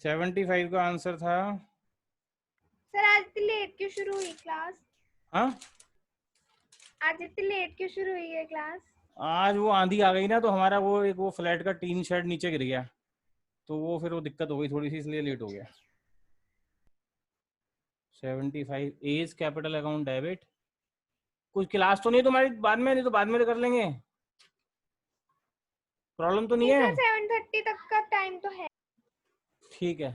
75 का आंसर था। सर आज इतनी लेट क्यों शुरू हुई क्लास? हाँ, आज इतनी लेट क्यों शुरू हुई है क्लास? आज वो आंधी आ गई ना, तो हमारा वो फ्लैट का टीन शेड नीचे गिर गया, तो वो फिर वो दिक्कत हो गई थोड़ी सी, इसलिए लेट हो गया। 75 एज कैपिटल अकाउंट डेबिट। कुछ क्लास तो नहीं तुम्हारी बाद में? नहीं तो बाद में कर लेंगे, प्रॉब्लम तो नहीं नहीं है? सर 7:30 तक का टाइम तो है। ठीक है,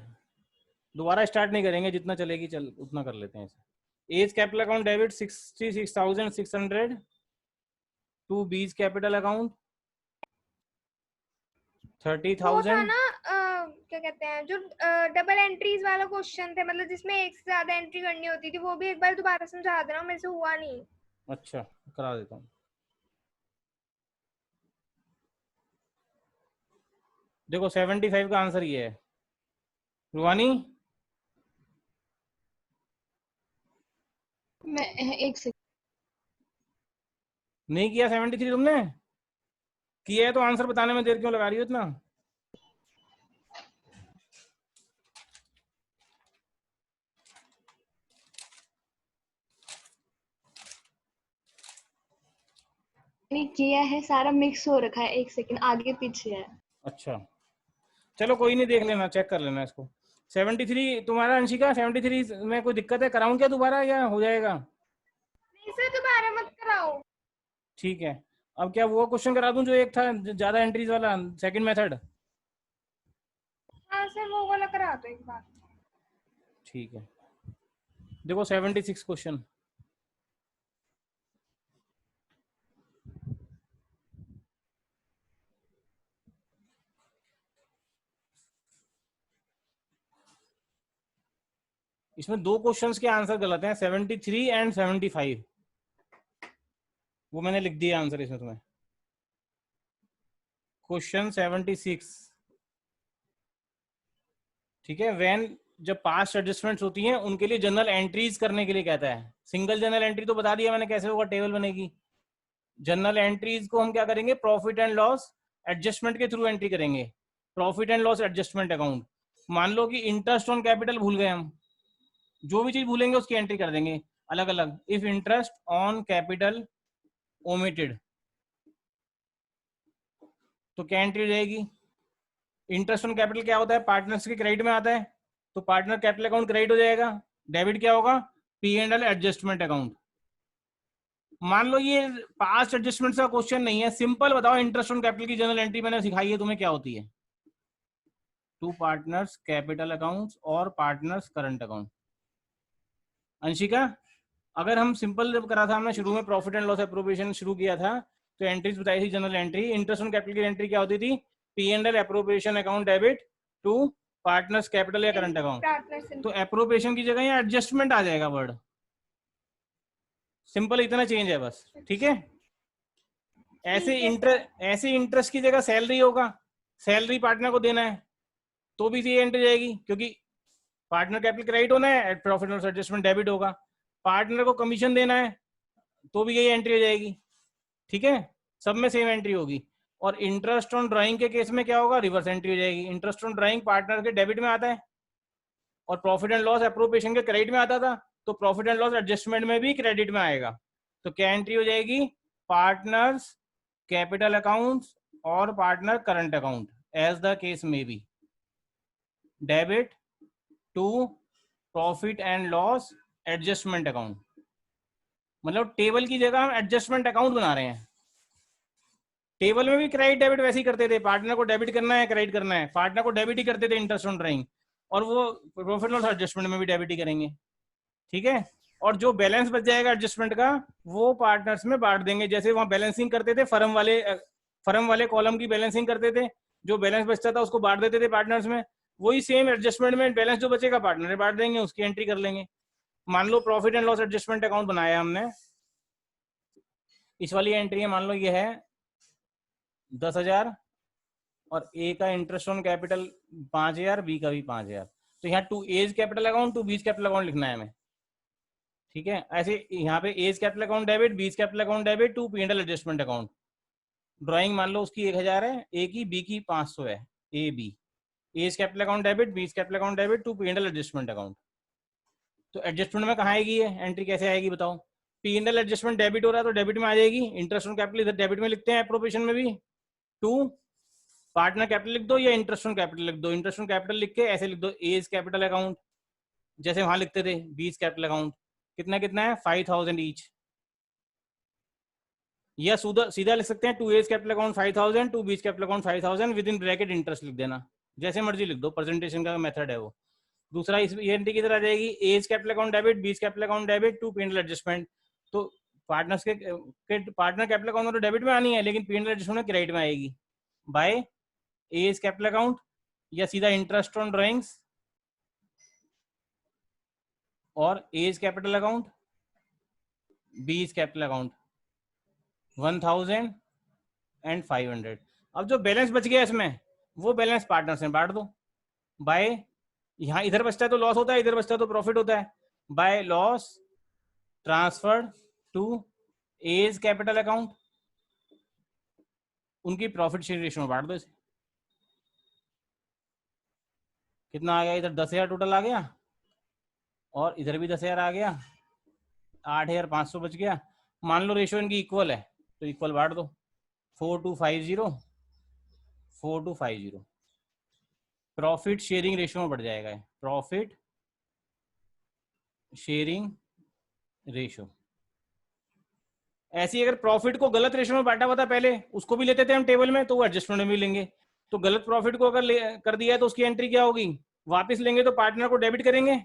दोबारा स्टार्ट नहीं करेंगे, जितना चलेगी चल उतना कर लेते हैं इसे। A's capital account debit 66,600 to B's capital account वो था 30,000। ना क्या कहते हैं जो डबल एंट्रीज वाला क्वेश्चन थे, मतलब जिसमें एक से ज्यादा एंट्री करनी होती थी, वो भी एक बार दोबारा समझा देना, मेरे से हुआ नहीं। अच्छा, करा देता हूँ। देखो 75 का आंसर ये है। रुहानी, मैं एक सेकंड। नहीं किया 73 तुमने? किया है तो आंसर बताने में देर क्यों लगा रही हो इतना? नहीं किया है, सारा मिक्स हो रखा है, एक सेकंड आगे पीछे है। अच्छा, चलो कोई नहीं, देख लेना, चेक कर लेना इसको। 73 तुम्हारा अंशिका, 73 में कोई दिक्कत है? कराऊं क्या दोबारा या हो जाएगा? नहीं सर दोबारा मत कराओ। ठीक है, अब क्या वो क्वेश्चन करा दूं जो एक था ज्यादा एंट्रीज वाला, सेकंड मेथड? हाँ सर वो वाला करा दो एक बार। ठीक है, देखो 76 क्वेश्चन। इसमें दो क्वेश्चंस के आंसर गलत हैं, 73 एंड 75। वो मैंने लिख दिया आंसर इसमें तुम्हें। क्वेश्चन 76, ठीक है, व्हेन जब पास्ट एडजस्टमेंट्स होती हैं उनके लिए जनरल एंट्रीज करने के लिए कहता है। सिंगल जनरल एंट्री तो बता दिया मैंने कैसे होगा, टेबल बनेगी। जनरल एंट्रीज को हम क्या करेंगे? प्रॉफिट एंड लॉस एडजस्टमेंट के थ्रू एंट्री करेंगे। Profit and loss adjustment account. मान लो कि इंटरेस्ट ऑन कैपिटल भूल गए हम, जो भी चीज भूलेंगे उसकी एंट्री कर देंगे अलग अलग। If interest on capital omitted, तो क्या एंट्री हो जाएगी? इंटरेस्ट ऑन कैपिटल क्या होता है? पार्टनर्स के क्रेडिट में आता है, तो पार्टनर कैपिटल अकाउंट क्रेडिट हो जाएगा। डेबिट क्या होगा? P and L adjustment account. मान लो ये पास्ट एडजस्टमेंट का क्वेश्चन नहीं है, सिंपल बताओ इंटरेस्ट ऑन कैपिटल की जनरल एंट्री मैंने सिखाई है तुम्हें, क्या होती है? टू पार्टनर्स कैपिटल अकाउंट्स और पार्टनर्स करंट अकाउंट। अंशिका, अगर हम सिंपल जब करा था हमने शुरू में, प्रॉफिट एंड लॉस एप्रोप्रिएशन शुरू किया था, तो एंट्रीज बताई थी general entry. Interest on capital की एंट्री क्या होती थी? P and L appropriation account debit to partners capital या करंट अकाउंट। तो एप्रोप्रिएशन की जगह यहाँ एडजस्टमेंट आ जाएगा वर्ड, सिंपल इतना चेंज है बस, ठीक है। ऐसे इंटरेस्ट की जगह सैलरी होगा, सैलरी पार्टनर को देना है, तो भी ये एंट्री जाएगी, क्योंकि पार्टनर कैपिटल क्रेडिट होना है, profit and loss adjustment debit होगा। पार्टनर को कमीशन देना है, तो भी यही एंट्री हो जाएगी, ठीक है। सब में सेम एंट्री होगी। और इंटरेस्ट ऑन ड्राइंग के केस में क्या होगा? रिवर्स एंट्री हो जाएगी। इंटरेस्ट ऑन ड्राइंग पार्टनर के डेबिट में आता है, और प्रॉफिट एंड लॉस एप्रोप्रिएशन के क्रेडिट में आता था, तो प्रॉफिट एंड लॉस एडजस्टमेंट में भी क्रेडिट में आएगा। तो क्या एंट्री हो जाएगी? पार्टनर्स कैपिटल अकाउंट्स और partner current account, as the case में B. Debit to profit and loss adjustment account, मतलब टेबल की जगह हम एडजस्टमेंट अकाउंट बना रहे हैं। टेबल में भी क्रेडिट डेबिट वैसे ही करते थे, पार्टनर को डेबिट करना है क्रेडिट करना है, पार्टनर को डेबिट ही करते थे इंटरेस्ट ऑन ड्राइंग, और वो प्रॉफिट लॉस एडजस्टमेंट में भी डेबिट ही करेंगे, ठीक है। और जो बैलेंस बच जाएगा एडजस्टमेंट का, वो पार्टनर्स में बांट देंगे। जैसे वहां बैलेंसिंग करते थे, फर्म वाले कॉलम की बैलेंसिंग करते थे, जो बैलेंस बचता था उसको बांट देते थे पार्टनर्स में, वही सेम एडजस्टमेंट में बैलेंस जो बचेगा पार्टनर में बांट देंगे, उसकी एंट्री कर लेंगे। मान लो profit and loss adjustment account बनाया हमने, इस वाली एंट्री है, मान लो ये है 10,000, और ए का इंटरेस्ट ऑन कैपिटल 5,000, बी का भी 5,000। तो यहाँ to A's capital account to B's capital account लिखना है हमें, ठीक है। ऐसे यहाँ पे A's capital account debit, B's capital account debit to P and L adjustment account. Drawing मान लो उसकी 1,000 है, ए की, बी की 500 है, A B, A's capital account debit, B's capital account debit to P&L adjustment account. तो एडजस्टमेंट में कहाँ आएगी ये एंट्री, कैसे आएगी बताओ? P&L एडजस्टमेंट डेबिट हो रहा है तो डेबिट में आ जाएगी। इंटरेस्ट ऑन कैपिटल इधर डेबिट में लिखते हैं एप्रोप्रिएशन में भी। टू पार्टनर कैपिटल लिख दो या इंटरेस्ट ऑन कैपिटल लिख दो। इंटरेस्ट ऑन कैपिटल लिख के ऐसे लिख दो एज कैपिटल अकाउंट, जैसे वहां लिखते थे बीज कैपिटल अकाउंट। कितना कितना है 5000 ईच। या सीधा लिख सकते हैं to A's capital account 5000 to B's capital account 5000 with in bracket interest लिख देना, जैसे मर्जी लिख दो, प्रेजेंटेशन का मेथड है वो। दूसरा इस एंट्री किधर आ जाएगी? A's capital account debit, B's capital account debit to P&L adjustment. तो पार्टनर्स के पार्टनर कैपिटल अकाउंट में तो डेबिट में आनी है, लेकिन P&L एडजस्टमेंट में क्रेडिट में आएगी बाय एज कैपिटल अकाउंट, या सीधा इंटरेस्ट ऑन ड्राइंग्स और A's capital account, B's capital account 1000 and 500। अब जो बैलेंस बच गया इसमें वो बैलेंस पार्टनर्स में बांट दो बाय, यहाँ इधर बचता है तो लॉस होता है, इधर बचता है तो प्रॉफिट होता है, by loss transferred to A's capital account, उनकी प्रॉफिट शेयर रेशियो में बांट दो इसे। कितना आ गया? इधर 10,000 टोटल आ गया और इधर भी 10,000 आ गया, 8,500 बच गया। मान लो रेशियो इनकी इक्वल है तो इक्वल बांट दो 4250 4250। प्रॉफिट शेयरिंग रेशियो में बढ़ जाएगा, प्रॉफिट शेयरिंग रेशियो। ऐसी अगर प्रॉफिट को गलत रेशियो में बांटा हुआ था पहले, उसको भी लेते थे हम टेबल में, तो वो एडजस्टमेंट में भी लेंगे। तो गलत प्रॉफिट को अगर कर दिया है तो उसकी एंट्री क्या होगी? वापस लेंगे तो पार्टनर को डेबिट करेंगे।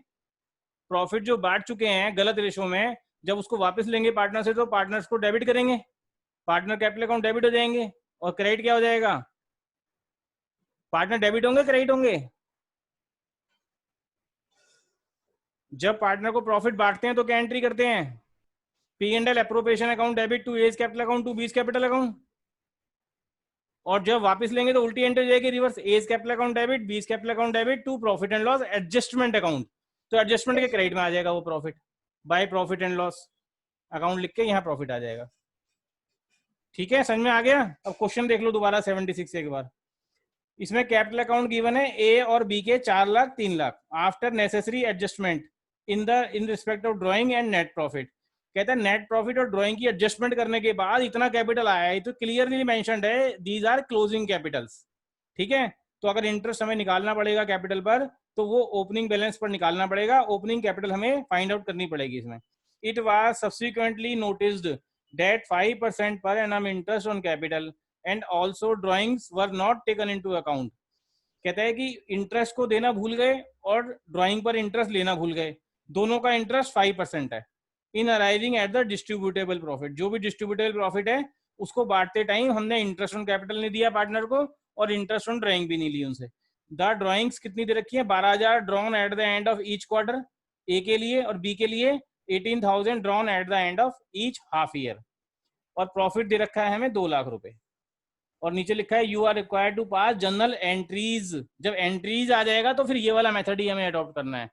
प्रॉफिट जो बांट चुके हैं गलत रेशियो में, जब उसको वापस लेंगे पार्टनर से तो पार्टनर्स को डेबिट करेंगे, पार्टनर कैपिटल अकाउंट डेबिट हो जाएंगे। और क्रेडिट क्या हो जाएगा? पार्टनर डेबिट होंगे क्रेडिट होंगे? जब पार्टनर को प्रॉफिट बांटते हैं तो क्या एंट्री करते हैं? P&L appropriation account debit to A's capital account to B's capital account. और जब वापस लेंगे तो उल्टी एंट्री हो जाएगी reverse, A's capital account debit, B's capital account debit to profit and loss adjustment account. तो एडजस्टमेंट के क्रेडिट में आ जाएगा वो profit, by profit and loss account लिख के यहाँ प्रॉफिट आ जाएगा। ठीक है, समझ में आ गया? अब क्वेश्चन देख लो दोबारा 76 एक बार। इसमें कैपिटल अकाउंट गिवन है ए और बी के 4 lakh 3 lakh after necessary adjustment in respect of drawing and net profit. कहता है नेट प्रॉफिट और ड्राइंग की एडजस्टमेंट करने के बाद इतना कैपिटल आया है, तो क्लियरली मेंशन्ड है दीज आर क्लोजिंग कैपिटल्स। ठीक है, तो अगर इंटरेस्ट हमें निकालना पड़ेगा कैपिटल पर तो वो ओपनिंग बैलेंस पर निकालना पड़ेगा, ओपनिंग कैपिटल हमें फाइंड आउट करनी पड़ेगी इसमें। It was subsequently noticed that 5% per annum interest on capital and also drawings were not taken into account। कहता है कि इंटरेस्ट को देना भूल गए और ड्राइंग पर इंटरेस्ट लेना भूल गए, दोनों का इंटरेस्ट 5% है। In arriving at the distributable profit, जो भी डिस्ट्रीब्यूटेबल प्रॉफिट है उसको बांटते टाइम हमने इंटरेस्ट ऑन कैपिटल नहीं दिया पार्टनर को और इंटरेस्ट ऑन ड्राइंग भी नहीं ली उनसे। द ड्राइंग्स कितनी दे रखी है? 12,000 drawn at the end of each quarter A के लिए, और बी के लिए 18,000 drawn at the end of each half year. और प्रॉफिट दे रखा है हमें 2 लाख रुपए। और नीचे लिखा है you are required to pass journal entries. जब एंट्रीज आ जाएगा तो फिर ये वाला मेथड ही हमें अडॉप्ट करना है।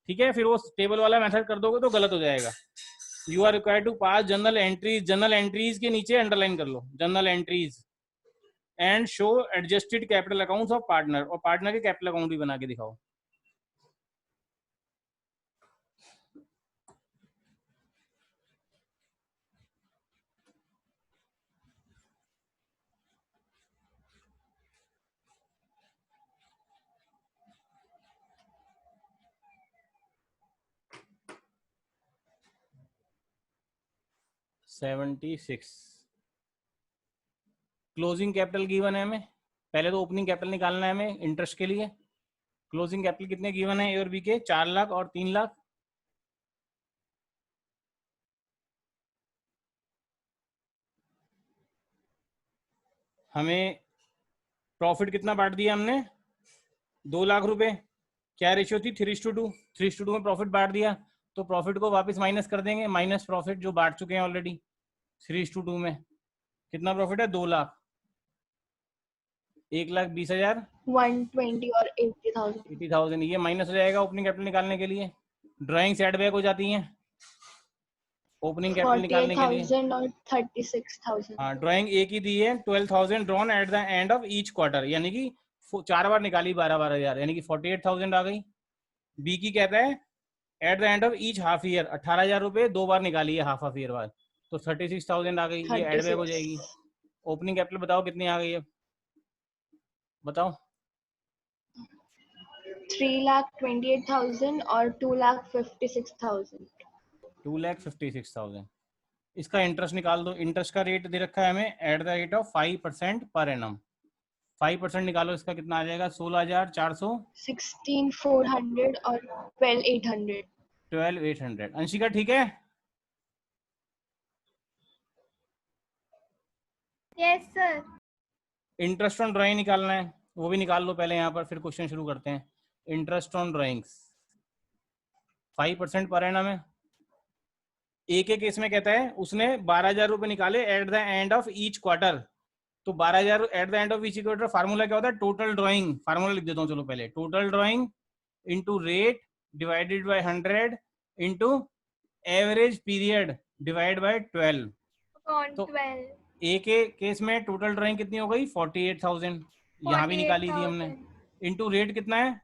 ठीक है, फिर वो टेबल वाला मेथड कर दोगे तो गलत हो जाएगा। You are required to pass journal entries, journal entries के नीचे अंडरलाइन कर लो journal entries and show adjusted capital accounts of partner, और पार्टनर के कैपिटल अकाउंट भी बना के दिखाओ। क्लोजिंग कैपिटल गिवन है हमें, पहले तो ओपनिंग कैपिटल निकालना है हमें इंटरेस्ट के लिए। क्लोजिंग कैपिटल कितने गिवन है ए और बी के? 4 लाख और 3 लाख। हमें प्रॉफिट कितना बांट दिया हमने? 2 लाख रुपए। क्या रेशियो थी? 3:2। 3:2 में प्रॉफिट बांट दिया, तो प्रॉफिट को वापस माइनस कर देंगे, माइनस प्रॉफिट जो बांट चुके हैं ऑलरेडी। 3:2 में कितना प्रॉफिट है? 2 लाख। 1,20,000 120 और 80,000 ये माइनस हो जाएगा ओपनिंग कैपिटल निकालने के लिए। ड्राइंग सेट बैक हो जाती हैं ओपनिंग कैपिटल निकालने के लिए। 48,000 और 36,000। हाँ, ड्राइंग एक ही दी है 12,000 drawn at the end of each quarter, यानी कि 4 बार निकाली 12,000 यानी कि 48,000 आ गई। बी की कहता है eight the end of each half year 18,000 रुपए 2 बार निकाली है हाफ ईयर बाद, तो 36,000 आ गई। ये एड बैक हो 36 जाएगी। ओपनिंग कैपिटल बताओ कितनी आ गई है, बताओ। 3,28,000 और 2,56,000। 2,56,000। इसका इंटरेस्ट निकाल दो। इंटरेस्ट का रेट दे रखा है हमें at the rate of 5% per annum. 5% निकालो, इसका कितना आ जाएगा 16,400 16,400 और 12,800। 12,800। अंशिका ठीक है? Yes sir. Interest on drawing निकालना है, वो भी निकाल लो पहले यहाँ पर, फिर क्वेश्चन शुरू करते हैं। Interest on drawings 5% per annum है। ए के केस में कहता है उसने 12,000 रुपए निकाले eight the end of each quarter. तो 12,000 eight the end of each quarter formula क्या होता है? Total drawing. फार्मूला लिख देता हूँ चलो पहले। Total drawing into rate divided by 100 into average period divide by 12। तो 12 ए के केस में टोटल ड्राइंग कितनी हो गई 48,000, यहाँ भी निकाली थी हमने। इंटू रेट कितना है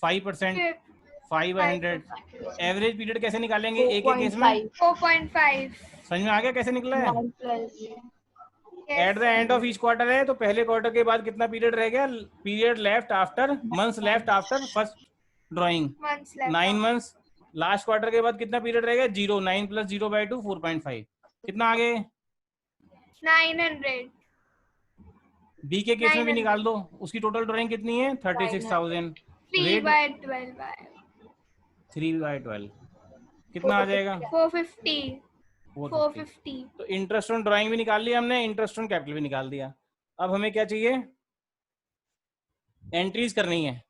5%, 500। एवरेज पीरियड कैसे निकालेंगे ए के केस में? 4.5। समझ में आ गया कैसे निकला है? 9 plus eight the end of each quarter है, तो पहले क्वार्टर के बाद कितना पीरियड रह गया? Period left after months left after first drawing 9 months. Last quarter के बाद कितना पीरियड रह गया? 0। 9 + 0/2 4.5। कितना आगे? 900। बी के केस में भी निकाल दो, उसकी टोटल ड्राइंग कितनी है 36,000। 3/12 3/12 कितना आ जाएगा? 450। 450। तो इंटरेस्ट ऑन ड्राइंग भी निकाल लिया हमने, इंटरेस्ट ऑन कैपिटल भी निकाल दिया। अब हमें क्या चाहिए? एंट्रीज करनी है।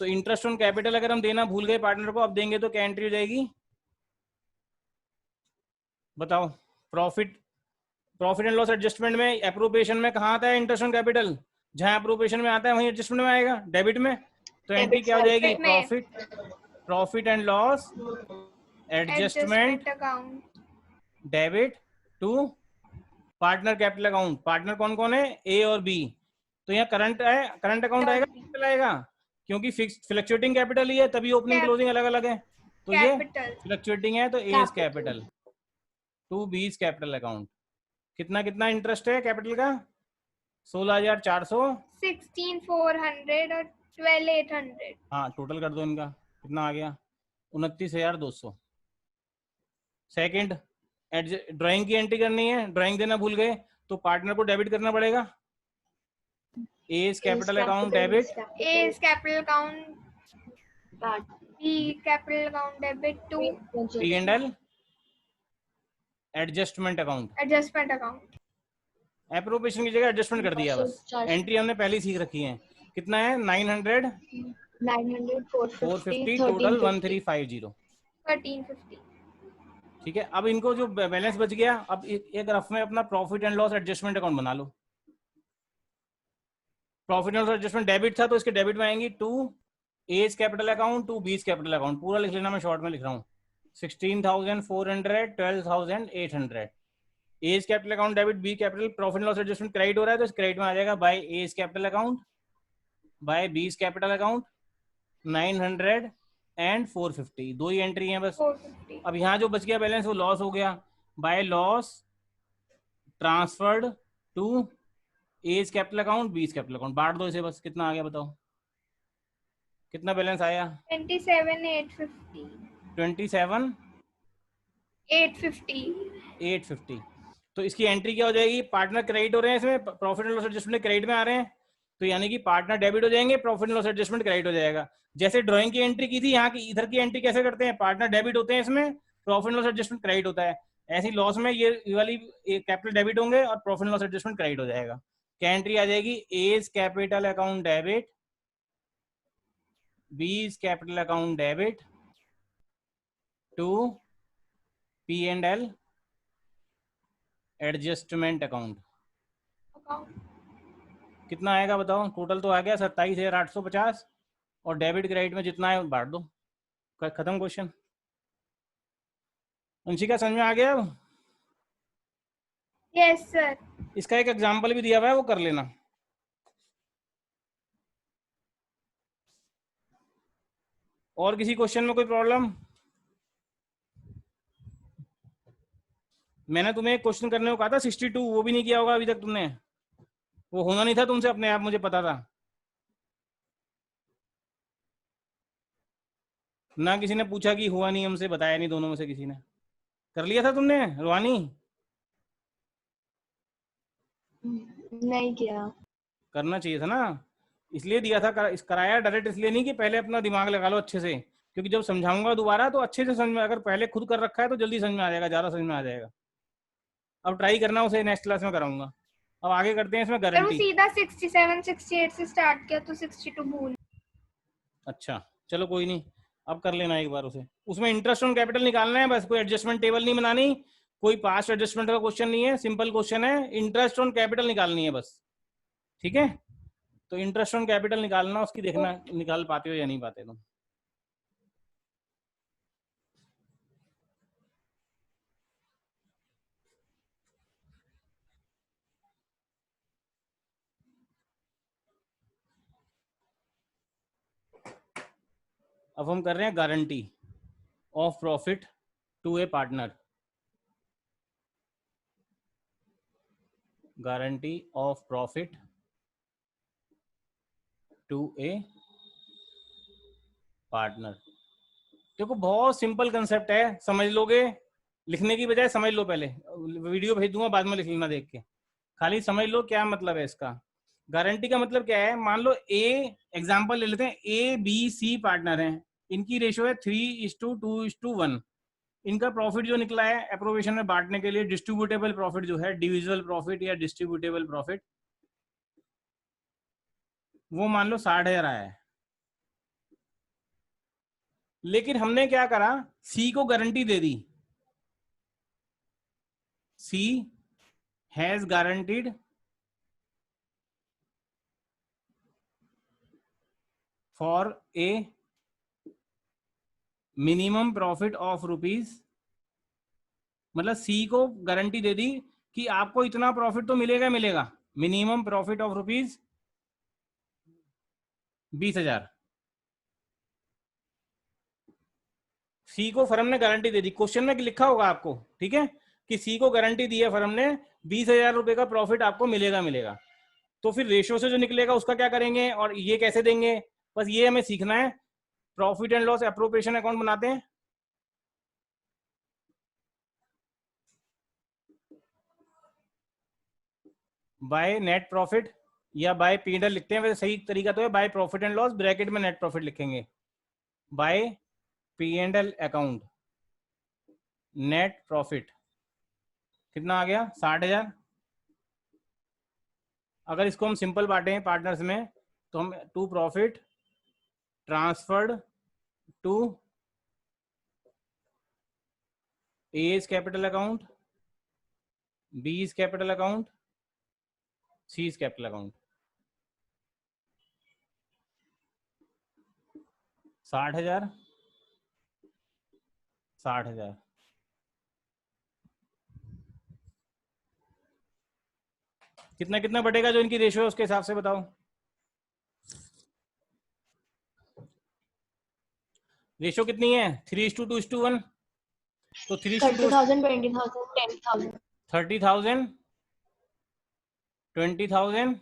तो इंटरेस्ट ऑन कैपिटल अगर हम देना भूल गए पार्टनर को, अब देंगे तो क्या एंट्री हो जाएगी बताओ? प्रॉफिट एंड लॉस एडजस्टमेंट में एप्रोप्रिएशन में कहाँ आता है इंटरेस्ट ऑन कैपिटल? जहां एप्रोप्रिएशन में आता है वहीं एडजस्टमेंट में आएगा, डेबिट में। तो एंट्री क्या हो जाएगी? Profit and loss adjustment account debit to partner capital account. Partner कौन कौन है? ए और बी। तो यहाँ करंट है, करंट अकाउंट आएगा, कैपिटल आएगा, क्योंकि फिक्स फ्लक्चुएटिंग कैपिटल ही है, तभी ओपनिंग क्लोजिंग अलग अलग है। तो ये फ्लक्चुएटिंग है, तो A is capital to B is capital account. कितना कितना इंटरेस्ट है कैपिटल का? 16,400, 16,400 और 12,800। हाँ टोटल कर दो इनका, कितना आ गया? 29,200। सेकंड ड्राइंग की एंट्री करनी है, ड्राइंग देना भूल गए तो पार्टनर को डेबिट करना पड़ेगा। A is capital account debit, A is capital account, B capital account debit to P&L adjustment account. adjustment account। Appropriation की जगह एडजस्टमेंट कर दिया बस। एंट्री हमने पहले ही सीख रखी है। कितना है? 900, 450, टोटल 1350। 1350। ठीक है, अब इनको जो बैलेंस बच गया, अब एक रफ में अपना profit and loss adjustment account बना लो। Profit and loss adjustment debit था, तो इसके डेबिट में आएंगी to A's capital account, to B's capital account. पूरा लिख लेना, मैं शॉर्ट में लिख रहा हूँ। 16,400, 12,800। A's capital account debit, B capital, profit and loss adjustment credit हो रहा है, तो इस क्रेडिट में आ जाएगा by A's capital account by B's capital account 900 and 450। दो ही एंट्री है बस। 450। अब यहाँ जो बच गया बैलेंस वो लॉस हो गया, by loss transferred to A's capital account B's capital account. बांट दो इसे बस। कितना आ गया बताओ? कितना बैलेंस आया? 27,850। 27,850। तो इसकी एंट्री क्या हो जाएगी? पार्टनर क्रेडिट हो रहे हैं इसमें, profit and loss adjustment credit में आ रहे हैं, तो यानी कि पार्टनर डेबिट हो जाएंगे, profit and loss adjustment credit हो जाएगा। जैसे ड्राइंग की एंट्री की थी, यहाँ की इधर की एंट्री कैसे करते हैं? पार्टनर डेबिट होते हैं इसमें, profit and loss adjustment credit होता है। ऐसी लॉस में ये वाली कैपिटल डेबिट होंगे और profit and loss adjustment credit हो जाएगा। क्या एंट्री आ जाएगी? A's capital account debit, B's capital account debit to P&L adjustment account. कितना आएगा बताओ? टोटल तो आ गया 27,850 और डेबिट क्रेडिट में जितना है बांट दो। खत्म क्वेश्चन। अंशिका समझ में आ गया? Yes sir. इसका एक एग्जांपल भी दिया हुआ है, वो कर लेना। और किसी क्वेश्चन में कोई प्रॉब्लम? मैंने तुम्हें एक क्वेश्चन करने को कहा था 62, वो भी नहीं किया होगा अभी तक तुमने। वो होना नहीं था तुमसे अपने आप, मुझे पता था ना। किसी ने पूछा कि हुआ नहीं, हमसे बताया नहीं, दोनों में से किसी ने कर लिया था तुमने रुहानी? नहीं किया। करना चाहिए था ना, इसलिए दिया था कराया डायरेक्ट, इसलिए नहीं कि पहले अपना दिमाग लगा लो अच्छे से, क्योंकि जब समझाऊंगा दोबारा तो अच्छे से समझ में, अगर पहले खुद कर रखा है तो जल्दी समझ में आ जाएगा, ज्यादा समझ में आ जाएगा। अब ट्राई करना, उसे नेक्स्ट क्लास में कराऊंगा। अब आगे करते हैं इसमें अगर वो गारंटी। सीधा 67 68 से स्टार्ट किया तो 62 भूल। अच्छा चलो कोई नहीं, अब कर लेना एक बार उसे। उसमें इंटरेस्ट ऑन कैपिटल निकालना है बस, कोई एडजस्टमेंट टेबल नहीं बनानी, कोई पास्ट एडजस्टमेंट का क्वेश्चन नहीं है, सिंपल क्वेश्चन है, इंटरेस्ट ऑन कैपिटल निकालनी है बस। ठीक है, तो इंटरेस्ट ऑन कैपिटल निकालना, उसकी देखना निकाल पाते हो या नहीं पाते तुम। अब हम कर रहे हैं guarantee of profit to a partner. Guarantee of profit to a partner. देखो बहुत सिंपल कंसेप्ट है, समझ लोगे, लिखने की बजाय समझ लो। पहले वीडियो भेज दूंगा, बाद में लिख लेना देख के, खाली समझ लो क्या मतलब है इसका। गारंटी का मतलब क्या है, मान लो ए, एग्जांपल ले लेते हैं, ए बी सी पार्टनर हैं, इनकी रेशियो है 3:2:1। इनका प्रॉफिट जो निकला है अप्रोवेशन में बांटने के लिए, डिस्ट्रीब्यूटेबल प्रॉफिट जो है, डिविजिबल प्रॉफिट या डिस्ट्रीब्यूटेबल प्रॉफिट, वो मान लो 60,000 आया है। लेकिन हमने क्या करा, सी को गारंटी दे दी, C has guaranteed for a minimum profit of rupees, मतलब सी को गारंटी दे दी कि आपको इतना प्रॉफिट तो मिलेगा मिलेगा, मिनिमम प्रॉफिट ऑफ रुपीज 20,000। सी को फर्म ने गारंटी दे दी, क्वेश्चन में लिखा होगा आपको, ठीक है, कि सी को गारंटी दी है फर्म ने, 20,000 रुपए का प्रॉफिट आपको मिलेगा मिलेगा। तो फिर रेशियो से जो निकलेगा उसका क्या करेंगे और ये कैसे देंगे, बस ये हमें सीखना है। Profit and loss appropriation account बनाते हैं, बाय नेट प्रॉफिट या बाय पीएनएल लिखते हैं, वैसे सही तरीका तो है by profit and loss, bracket में नेट प्रॉफिट लिखेंगे, by PNL account net profit कितना आ गया, 60,000। अगर इसको हम सिंपल बांटे हैं पार्टनर्स में, तो हम to profit transferred to A is capital account, B is capital account, C's capital account, 60,000 60,000। कितना कितना बढ़ेगा जो इनकी रेशियो है उसके हिसाब से बताओ। रेशियो कितनी है, 3:2:1, तो 3:2 30,000 20,000 10,000 30,000 20,000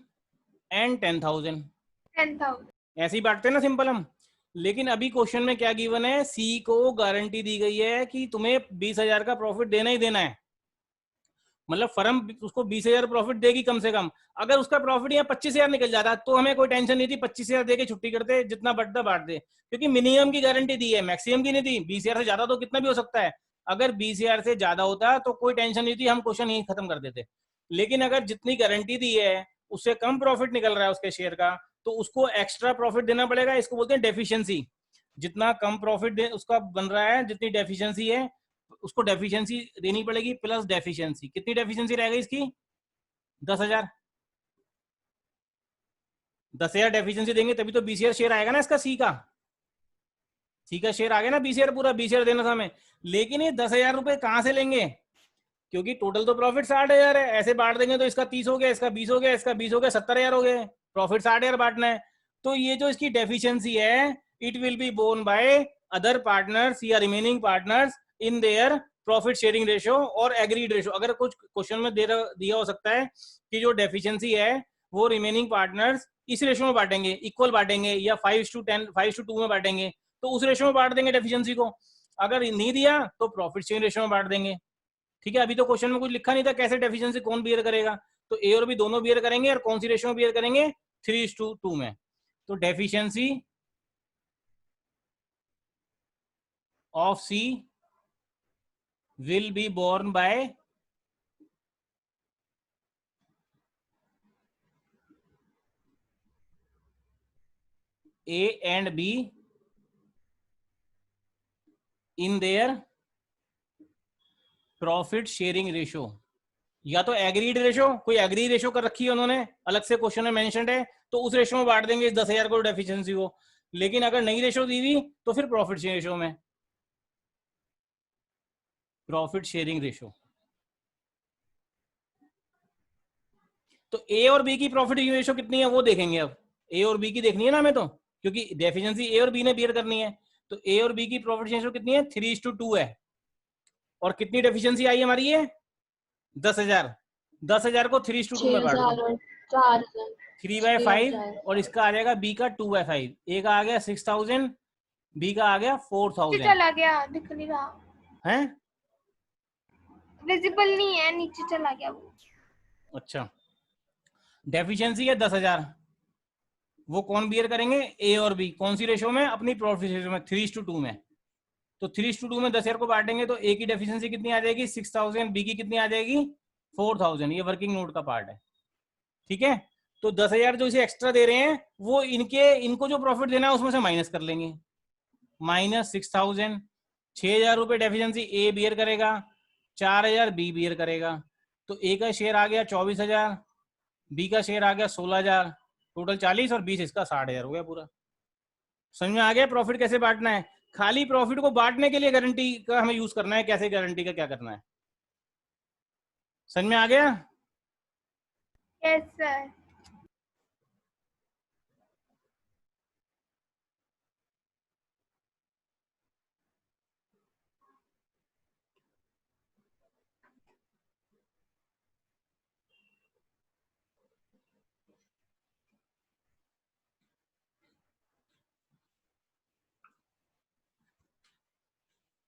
एंड 10,000 10,000। ऐसे ही बांटते हैं ना सिंपल हम। लेकिन अभी क्वेश्चन में क्या गिवन है, सी को गारंटी दी गई है कि तुम्हें 20,000 का प्रॉफिट देना ही देना है, मतलब फर्म उसको 20,000 प्रॉफिट देगी कम से कम। अगर उसका प्रॉफिट यहाँ 25,000 निकल जाता तो हमें कोई टेंशन नहीं थी, 25,000 दे के छुट्टी करते, जितना बढ़ता बांट दे, क्योंकि मिनिमम की गारंटी दी है, मैक्सिमम की नहीं दी। 20,000 से ज्यादा तो कितना भी हो सकता है, अगर 20,000 से ज्यादा होता तो कोई टेंशन नहीं थी, हम क्वेश्चन यही खत्म कर देते। लेकिन अगर जितनी गारंटी दी है उससे कम प्रॉफिट निकल रहा है उसके शेयर का, तो उसको एक्स्ट्रा प्रॉफिट देना पड़ेगा, इसको बोलते हैं डेफिशिएंसी। जितना कम प्रॉफिट उसका बन रहा है, जितनी डेफिशिएंसी है उसको डेफिशिएंसी देनी पड़ेगी, प्लस डेफिशिएंसी। कितनी डेफिशिएंसी रहेगी इसकी, 10,000। 10,000 डेफिशिएंसी देंगे तभी तो 20,000 शेयर आएगा ना इसका, सी का शेयर आ गया ना 20,000, पूरा 20,000 देना था हमें। लेकिन ये 10,000 रुपए कहां से लेंगे, क्योंकि टोटल तो प्रॉफिट 60,000 है, ऐसे बांट देंगे तो इसका 30 हो गया, इसका 20 हो गया, इसका 20 हो गया, 70,000 हो गए, प्रॉफिट 60,000 बांटना है। तो ये जो इसकी डेफिशिएंसी है it will be borne by other partners या remaining partners in their profit sharing ratio और एग्रीड रेशियो। अगर कुछ क्वेश्चन में दिया हो सकता है कि जो डेफिशिएंसी है वो रिमेनिंग पार्टनर्स इस रेशियो में बांटेंगे, इक्वल बांटेंगे या 5:10 5:2 में बांटेंगे, तो उस रेशियो में बांट देंगे डेफिशिएंसी को। अगर नहीं दिया तो प्रॉफिट शेयरिंग रेशियो में बांट देंगे। ठीक है, अभी तो क्वेश्चन में कुछ लिखा नहीं था कैसे डेफिशिएंसी कौन बियर करेगा, तो ए और बी दोनों बियर करेंगे और कौन सी रेशियो में बियर करेंगे, 3:2 में। तो deficiency of C will be borne by A and B in their profit sharing ratio, या तो एग्रीड रेशियो, कोई एग्री रेशियो कर रखी है उन्होंने अलग से क्वेश्चन में मेंशन्ड है तो उस रेशियो में बांट देंगे इस 10,000 को डेफिशिएंसी को। लेकिन अगर नई रेशियो दी हुई तो फिर प्रॉफिट शेयरिंग रेशियो में, प्रॉफिट शेयरिंग रेशियो। तो ए और बी की प्रॉफिट शेयरिंग रेशियो कितनी है वो देखेंगे। अब ए और बी की देखनी है ना हमें, तो क्योंकि डेफिशिएंसी ए और बी ने बियर करनी है, तो ए और बी की प्रॉफिट शेयरिंग रेशियो कितनी है, 3:2 है। और कितनी डेफिशिएंसी आई हमारी है, 10,000। 10,000 को 3:2 में बांट दो, 3/5, और इसका आ जाएगा बी का 2/5। ए का आ गया 6,000, बी का आ गया 4,000। चला गया, दिख नहीं रहा है, विजिबल नहीं है, नीचे चला गया वो। अच्छा, डेफिशिएंसी है 10,000, वो कौन बियर करेंगे, ए और बी। कौन सी रेशियो में, अपनी प्रॉफिट रेशियो में, 3:2 में। तो 3:2 में 10,000 को बांटेंगे तो ए की डेफिशिएंसी कितनी आ जाएगी, 6,000, बी की कितनी आ जाएगी, 4,000। ये वर्किंग नोट का पार्ट है। ठीक है, तो 10,000 जो इसे एक्स्ट्रा दे रहे हैं वो इनको जो प्रॉफिट देना है उसमें से माइनस कर लेंगे, -6,000। 6,000 रुपए डेफिशिएंसी ए बियर करेगा, 4,000 बी बियर करेगा। तो ए का शेयर आ गया 24,000, बी का शेयर आ गया 16,000, टोटल 40, और 20 इसका 60,000 हो गया पूरा। समझ में आ गया प्रॉफिट कैसे बांटना है। खाली प्रॉफिट को बांटने के लिए गारंटी का हमें यूज करना है, कैसे गारंटी का क्या करना है, समझ में आ गया। Yes sir.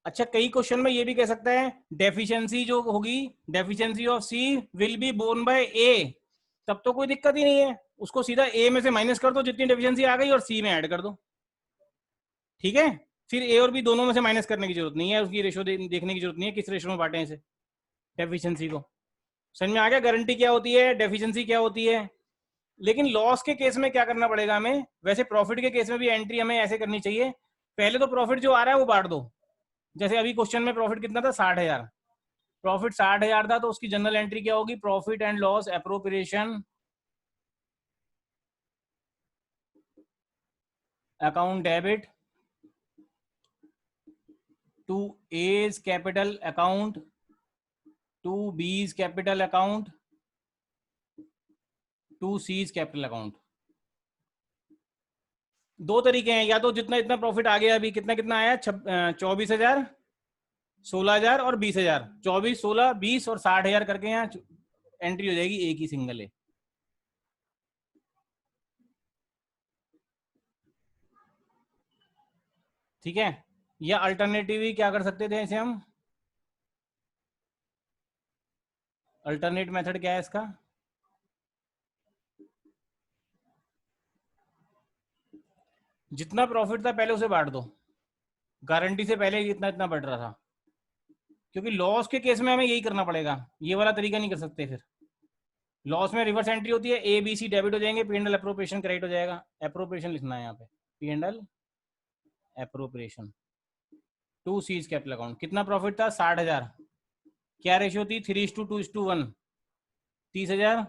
अच्छा, कई क्वेश्चन में ये भी कह सकता है डेफिशिएंसी जो होगी, deficiency of C will be borne by A, तब तो कोई दिक्कत ही नहीं है, उसको सीधा ए में से माइनस कर दो जितनी डेफिशिएंसी आ गई और सी में ऐड कर दो। ठीक है, फिर ए और बी दोनों में से माइनस करने की जरूरत नहीं है, उसकी रेशियो देखने की जरूरत नहीं है किस रेशियो में बांटे इसे डेफिशिएंसी को। समझ में आ गया गारंटी क्या होती है, डेफिशिएंसी क्या होती है। लेकिन लॉस के केस में क्या करना पड़ेगा हमें, वैसे प्रॉफिट के केस में भी एंट्री हमें ऐसे करनी चाहिए, पहले तो प्रॉफिट जो आ रहा है वो बांट दो। जैसे अभी क्वेश्चन में प्रॉफिट कितना था, 60,000, प्रॉफिट 60,000 था, तो उसकी जनरल एंट्री क्या होगी, profit and loss appropriation account debit to A's capital account to B's capital account to C's capital account. दो तरीके हैं, या तो जितना इतना प्रॉफिट आ गया अभी, कितना कितना आया, 24,000, 16,000 और 20,000, 24, 16, 20 और 60,000 करके यहाँ एंट्री हो जाएगी एक ही सिंगल है। ठीक है, या अल्टरनेटिवली क्या कर सकते थे इसे हम, अल्टरनेट मेथड क्या है इसका, जितना प्रॉफिट था पहले उसे बांट दो, गारंटी से पहले इतना इतना बढ़ रहा था, क्योंकि लॉस के केस में हमें यही करना पड़ेगा, ये वाला तरीका नहीं कर सकते। फिर लॉस में रिवर्स एंट्री होती है, ए बी सी डेबिट हो जाएंगे, P and L appropriation credit हो जाएगा। एप्रोप्रिएशन लिखना है यहाँ पे, P and L appropriation to C's capital account. कितना प्रॉफिट था, 60,000, क्या रेशियो थी, 3:2:1, 30,000,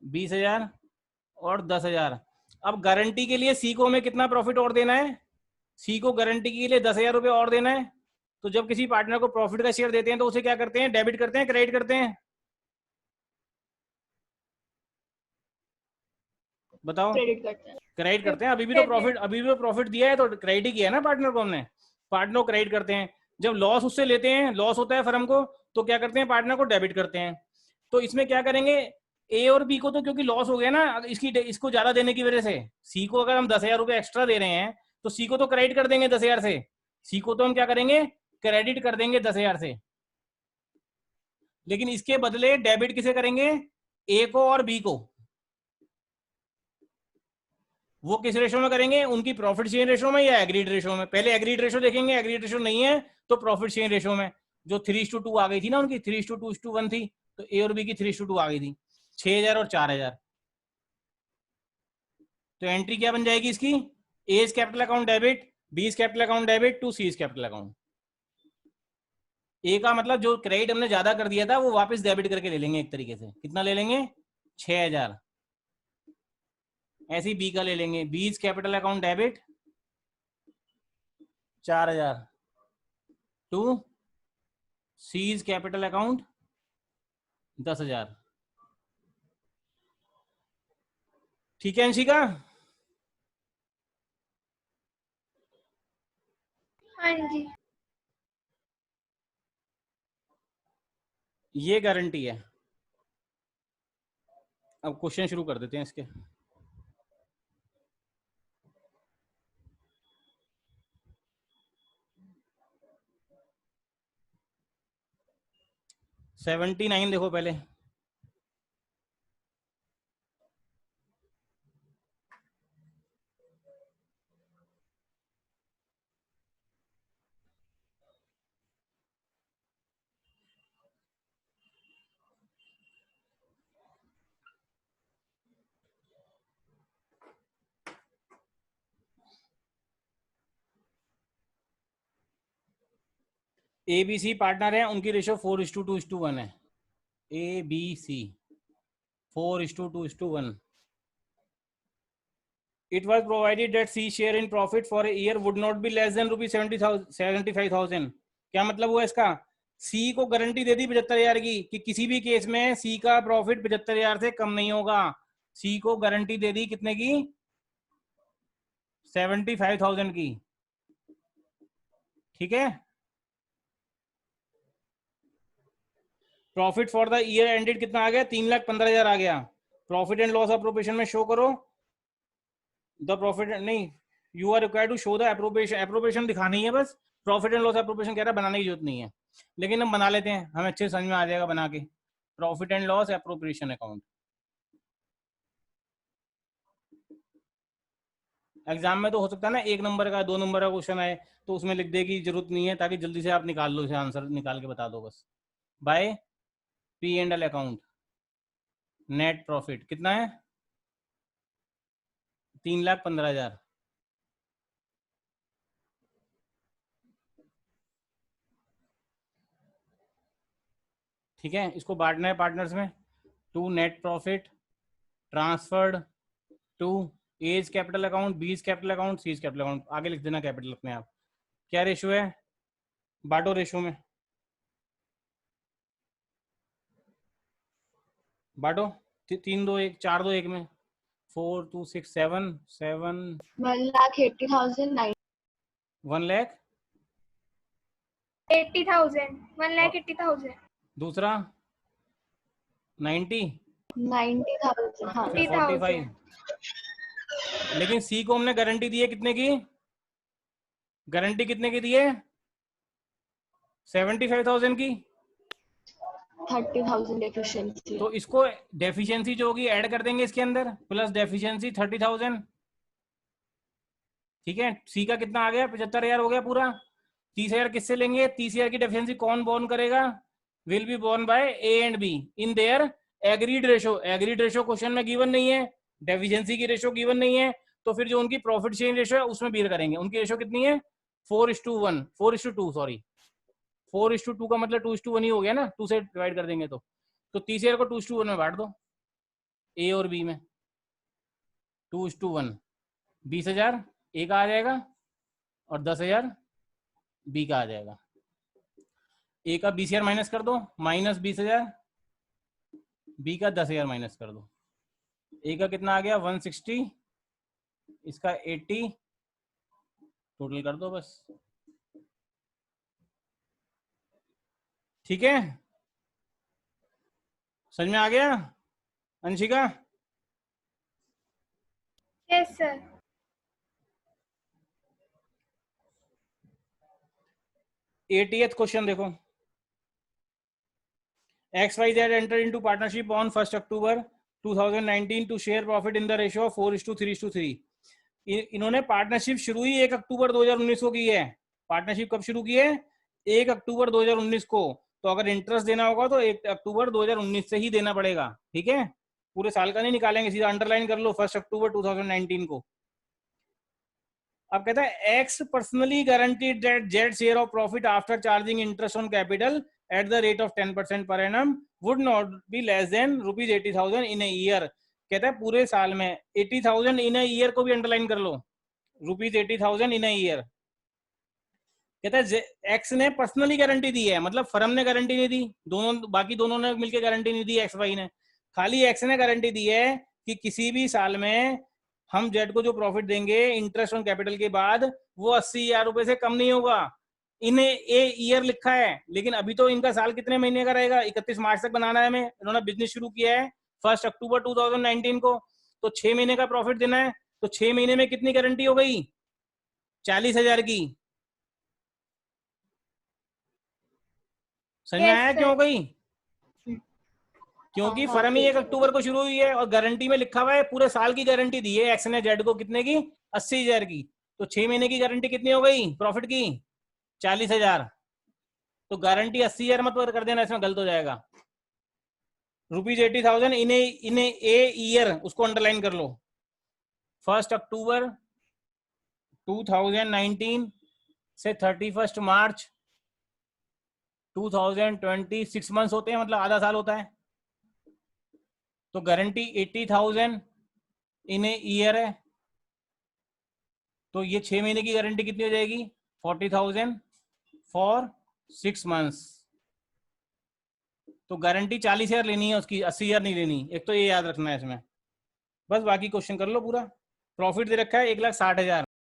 20,000 और 10,000। अब गारंटी के लिए सी को हमें कितना प्रॉफिट और देना है, सी को गारंटी के लिए 10,000 रुपये और देना है। तो जब किसी पार्टनर को प्रॉफिट का शेयर देते हैं तो उसे क्या करते हैं, डेबिट करते हैं, क्रेडिट करते हैं, बताओ, क्रेडिट करते हैं। क्रेडिट करते हैं। अभी भी तो प्रॉफिट दिया है तो क्रेडिट ही किया है ना पार्टनर को हमने। पार्टनर को क्रेडिट करते हैं। जब लॉस उससे लेते हैं, लॉस होता है फर्म को, तो क्या करते हैं, पार्टनर को डेबिट करते हैं। तो इसमें क्या करेंगे, ए और बी को तो क्योंकि लॉस हो गया ना इसको ज्यादा देने की वजह से, सी को अगर हम 10,000 रुपये एक्स्ट्रा दे रहे हैं तो सी को तो क्रेडिट कर देंगे 10,000 से, सी को तो हम क्या करेंगे, क्रेडिट कर देंगे 10,000 से। लेकिन इसके बदले डेबिट किसे करेंगे, ए को और बी को। वो किस रेशो में करेंगे, उनकी प्रॉफिट शेयरिंग रेशो में या एग्रीड रेशो में। पहले एग्रीड रेशो देखेंगे, एग्रीड रेशो नहीं है तो प्रॉफिट शेयरिंग रेशो में। जो 3:2 आ गई थी ना उनकी, 3:2:1 थी, तो ए और बी की 3:2 आ गई थी, 6,000 और 4,000। तो एंट्री क्या बन जाएगी इसकी, A capital account debit, B capital account debit to C capital account. A का मतलब जो क्रेडिट हमने ज्यादा कर दिया था वो वापस डेबिट करके ले लेंगे एक तरीके से। कितना ले लेंगे, 6,000। ऐसे ही बी का ले लेंगे, B's capital account debit 4,000 to C's capital account 10,000। ठीक है अंशिका? हाँ जी। ये गारंटी है। अब क्वेश्चन शुरू कर देते हैं इसके। $79 देखो पहले। ए बी सी पार्टनर है, उनकी रेशो 4:2:1 है। A B C 4:2:1। It was provided that C share in profit for a year would not be less than ₹75,000। क्या मतलब हुआ इसका, सी को गारंटी दे दी 75,000 की कि किसी भी केस में सी का प्रॉफिट 75,000 से कम नहीं होगा। सी को गारंटी दे दी कितने की, 75,000 की। ठीक है। Profit for the year ended कितना आ गया, 3,15,000 आ गया। प्रॉफिट एंड लॉस अप्रोप्रिएशन में शो करो द प्रॉफिट, नहीं, you are required to show the appropriation. Appropriation दिखानी है बस, प्रॉफिट एंड लॉस एप्रोप्रिएशन कह रहा है, बनाने की जरूरत नहीं है, लेकिन हम बना लेते हैं, हमें अच्छे समझ में आ जाएगा बना के। Profit and loss appropriation account. Exam में तो हो सकता है ना 1 नंबर का 2 नंबर का क्वेश्चन आए, तो उसमें लिख दे की जरूरत नहीं है, ताकि जल्दी से आप निकाल लो, इसे आंसर निकाल के बता दो बस। By P and L account, net profit कितना है, 3,15,000। ठीक है, इसको बांटना है पार्टनर्स में। To net profit transferred to A's capital account, B's capital account, C's capital account. आगे लिख देना कैपिटल अपने आप। क्या रेशो है, बांटो रेशो में, बांटो 3-2-1, 4-2-1 में। 4 2 6 7 7 1,80,000 1,00,000। 80,000 1,80,000। दूसरा 90 90,000 हाँ 45। लेकिन सी को हमने गारंटी दी है कितने की, गारंटी कितने की दी है, 75,000 की। 30,000 डेफिशिएंसी। तो इसको डेफिशिएंसी जो होगी ऐड कर देंगे इसके अंदर, प्लस डेफिशिएंसी 30,000। ठीक है, सी का कितना आ गया, 75,000 हो गया पूरा। 30,000 किससे लेंगे, 30,000 की डेफिशिएंसी कौन बोर्न करेगा, will be borne by A and B in their agreed ratio. Agreed ratio question में गिवन नहीं है, डेफिशिएंसी की रेशो गिवन नहीं है, तो फिर जो उनकी प्रॉफिट शेयरिंग रेशो है उसमें बीर करेंगे। उनकी रेशो कितनी है, 4:1 4:2 सॉरी 4:2 का मतलब 2:1 ही हो गया ना, 2 से डिवाइड कर देंगे तो 30,000 को 2:1 में बांट दो, ए और बी में 2:1। 20,000 ए का आ जाएगा और 10,000 बी का आ जाएगा। ए का 20,000 माइनस कर दो, माइनस 20,000, बी का 10,000 माइनस कर दो। ए का कितना आ गया, 160, इसका 80 टोटल कर दो बस। ठीक है, समझ में आ गया Anshika? Yes sir. 80th question देखो। XYZ entered into partnership on 1st October 2019 to share profit in the ratio of 4:3:3। इन्होंने पार्टनरशिप शुरू ही 1 अक्टूबर 2019 को की है। पार्टनरशिप कब शुरू की है? 1 अक्टूबर 2019 को। तो अगर इंटरेस्ट देना होगा तो 1 अक्टूबर 2019 से ही देना पड़ेगा। ठीक है, पूरे साल का नहीं निकालेंगे, सीधा अंडरलाइन कर लो 1 अक्टूबर 2019 को। अब कहता है x personally guaranteed that Z share of profit after charging interest on capital at the rate of 10% per annum would not be less than rupees 80,000 in a year। कहता है पूरे साल में 80,000 in a year को भी underline कर लो, rupees 80,000 in a year। कहता है एक्स ने पर्सनली गारंटी दी है, मतलब फर्म ने गारंटी नहीं दी, दोनों बाकी दोनों ने मिलकर गारंटी नहीं दी, एक्स वाई ने। खाली एक्स ने गारंटी दी है कि किसी भी साल में हम जेड को जो प्रॉफिट देंगे इंटरेस्ट ऑन कैपिटल के बाद वो 80,000 रुपए से कम नहीं होगा। इन्हें ए ईयर लिखा है, लेकिन अभी तो इनका साल कितने महीने का रहेगा? 31 मार्च तक बनाना है। हमें इन्होंने बिजनेस शुरू किया है 1 अक्टूबर 2019 को, तो 6 महीने का प्रॉफिट देना है। तो 6 महीने में कितनी गारंटी हो गई? 40,000 की। समझ में आया क्यों हो गई? क्योंकि फर्म ही 1 अक्टूबर को शुरू हुई है और गारंटी में लिखा हुआ है पूरे साल की गारंटी दी है एक्स ने जेड को, कितने की? 80,000 की। तो 6 महीने की गारंटी कितनी हो गई प्रॉफिट की? 40,000। तो गारंटी 80,000 मत कर देना, इसमें गलत हो जाएगा। रुपीज 80,000 इन ए ईयर, उसको अंडरलाइन कर लो। 1 अक्टूबर 2019 से 31 मार्च 2020 6 मंथ्स होते हैं, मतलब आधा साल होता है। तो गारंटी 80,000 इन ए ईयर है, तो ये 6 महीने की गारंटी कितनी हो जाएगी? 40,000 फॉर 6 मंथ्स। तो गारंटी 40,000 लेनी है उसकी, 80,000 नहीं लेनी। एक तो ये याद रखना है इसमें, बस बाकी क्वेश्चन कर लो पूरा। प्रॉफिट दे रखा है 1,60,000।